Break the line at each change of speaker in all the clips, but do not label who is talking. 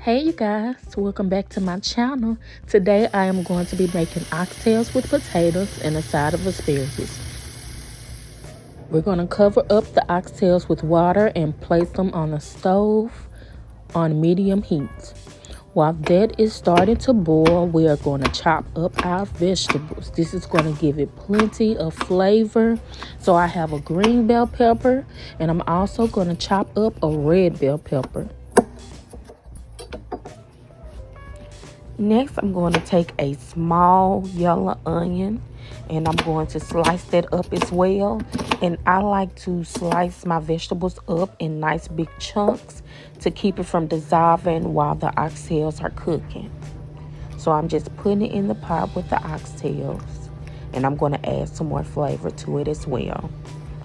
Hey you guys, welcome back to my channel. Today I am going to be making oxtails with potatoes and a side of asparagus. We're going to cover up the oxtails with water and place them on the stove on medium heat. While that is starting to boil, we are going to chop up our vegetables. This is going to give it plenty of flavor. So I have a green bell pepper, and I'm also going to chop up a red bell pepper. Next, I'm going to take a small yellow onion and I'm going to slice that up as well. And I like to slice my vegetables up in nice big chunks to keep it from dissolving while the oxtails are cooking. So I'm just putting it in the pot with the oxtails, and I'm going to add some more flavor to it as well.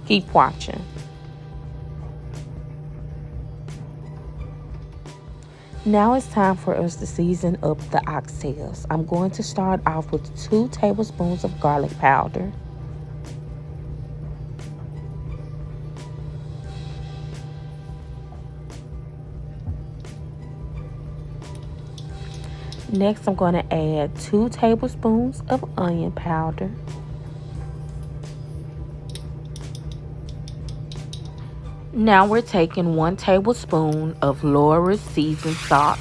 Keep watching. Now it's time for us to season up the oxtails. I'm going to start off with 2 tablespoons of garlic powder. Next, I'm going to add 2 tablespoons of onion powder. Now we're taking 1 tablespoon of Laura's seasoned salt.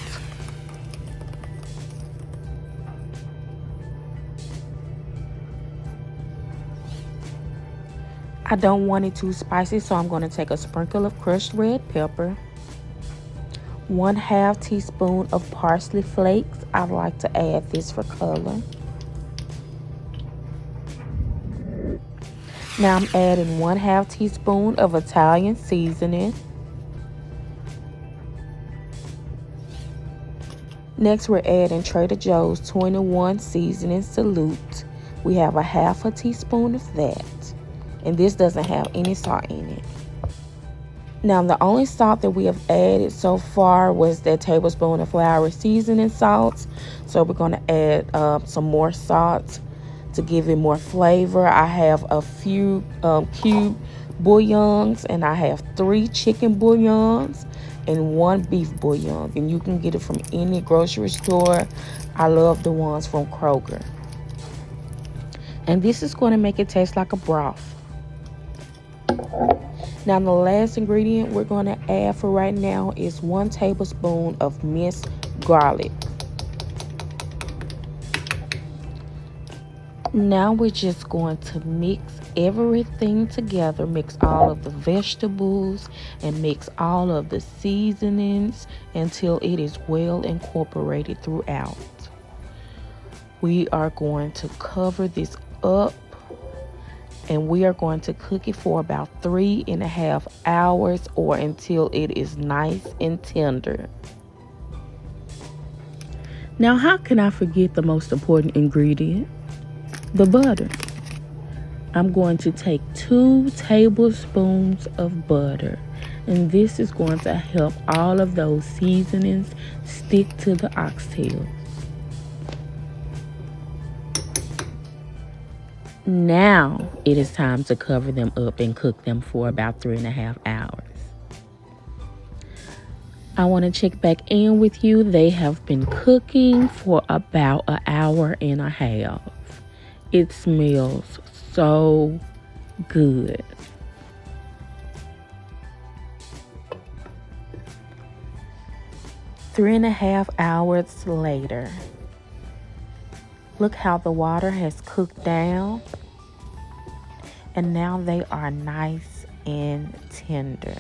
I don't want it too spicy, so I'm going to take a sprinkle of crushed red pepper. 1/2 teaspoon of parsley flakes. I like to add this for color. Now I'm adding 1/2 teaspoon of Italian seasoning. Next, we're adding Trader Joe's 21 seasoning salute. We have 1/2 teaspoon of that. And this doesn't have any salt in it. Now, the only salt that we have added so far was that tablespoon of flour seasoning salt. So we're going to add some more salt to give it more flavor. I have a few cube bouillons, and I have 3 chicken bouillons and 1 beef bouillon. And you can get it from any grocery store. I love the ones from Kroger. And this is going to make it taste like a broth. Now, the last ingredient we're going to add for right now is 1 tablespoon of minced garlic. Now we're just going to mix everything together, mix all of the vegetables and mix all of the seasonings until it is well incorporated throughout. We are going to cover this up, and we are going to cook it for about 3.5 hours or until it is nice and tender. Now, how can I forget the most important ingredient? The butter. I'm going to take 2 tablespoons of butter, and this is going to help all of those seasonings stick to the oxtails. Now it is time to cover them up and cook them for about 3.5 hours. I want to check back in with you. They have been cooking for about 1.5 hours. It smells so good. Three and a half hours later. Look how the water has cooked down. And now they are nice and tender.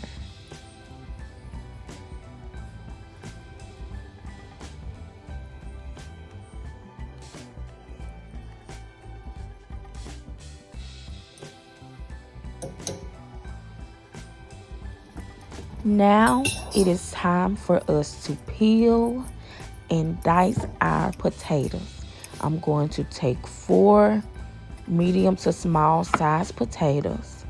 Now it is time for us to peel and dice our potatoes. I'm going to take 4 medium to small size potatoes,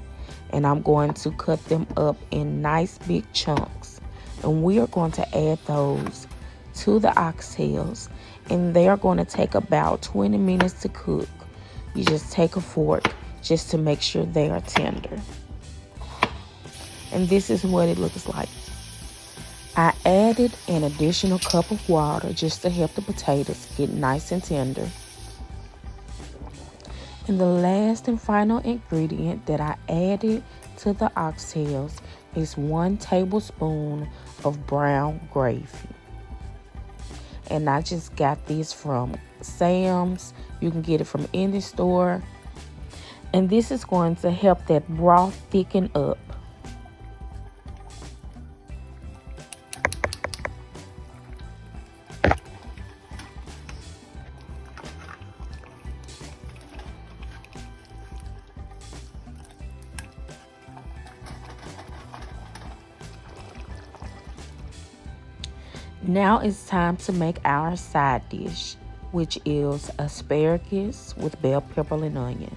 and I'm going to cut them up in nice big chunks. And we are going to add those to the oxtails, and they are going to take about 20 minutes to cook. You just take a fork just to make sure they are tender. And this is what it looks like. I added an additional cup of water just to help the potatoes get nice and tender. And the last and final ingredient that I added to the oxtails is 1 tablespoon of brown gravy. And I just got this from Sam's. You can get it from any store. And this is going to help that broth thicken up. Now it's time to make our side dish, which is asparagus with bell pepper and onion.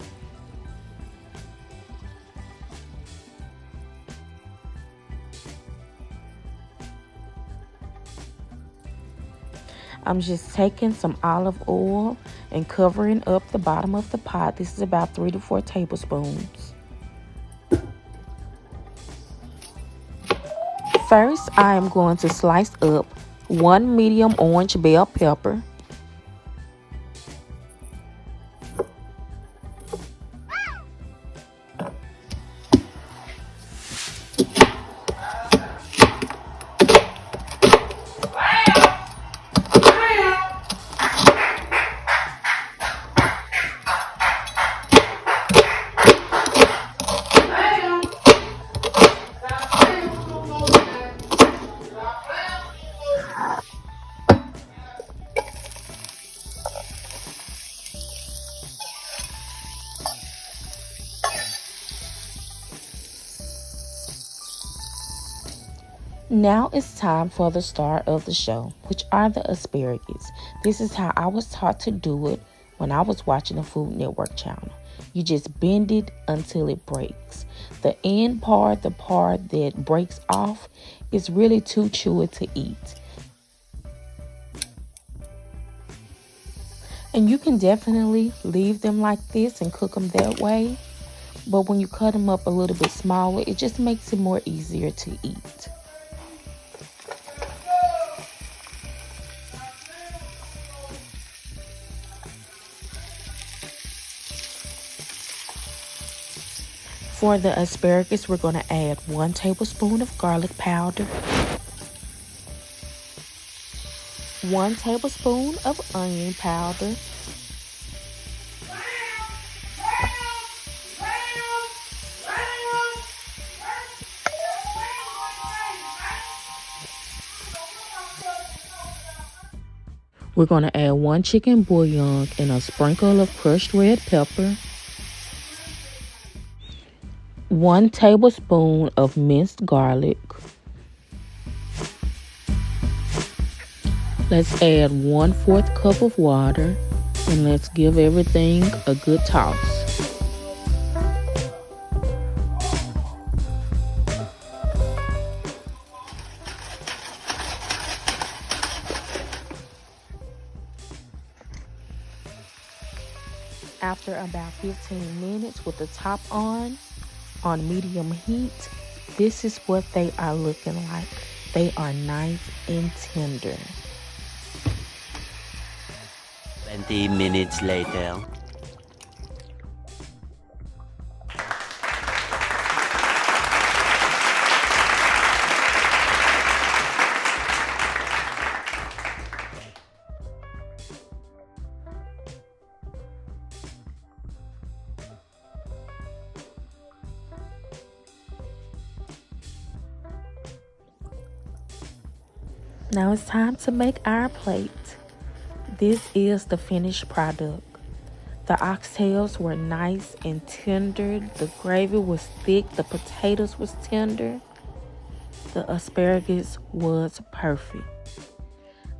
I'm just taking some olive oil and covering up the bottom of the pot. This is about 3 to 4 tablespoons. First, I am going to slice up 1 medium orange bell pepper, Now it's time for the star of the show, which are the asparagus. This is how I was taught to do it when I was watching the Food Network channel. You just bend it until it breaks. The end part, the part that breaks off, is really too chewy to eat. And you can definitely leave them like this and cook them that way. But when you cut them up a little bit smaller, it just makes it more easier to eat. For the asparagus, we're going to add 1 tablespoon of garlic powder, 1 tablespoon of onion powder, we're going to add 1 chicken bouillon and a sprinkle of crushed red pepper, 1 tablespoon of minced garlic. Let's add 1/4 cup of water and let's give everything a good toss. After about 15 minutes with the top on medium heat, this is what they are looking like. They are nice and tender.
20 minutes later.
Now it's time to make our plate. This is the finished product. The oxtails were nice and tender. The gravy was thick. The potatoes was tender. The asparagus was perfect.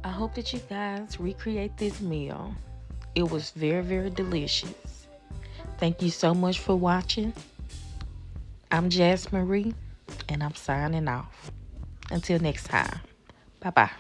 I hope that you guys recreate this meal. It was very, very delicious. Thank you so much for watching. I'm Jasmarie, and I'm signing off. Until next time. Bye-bye.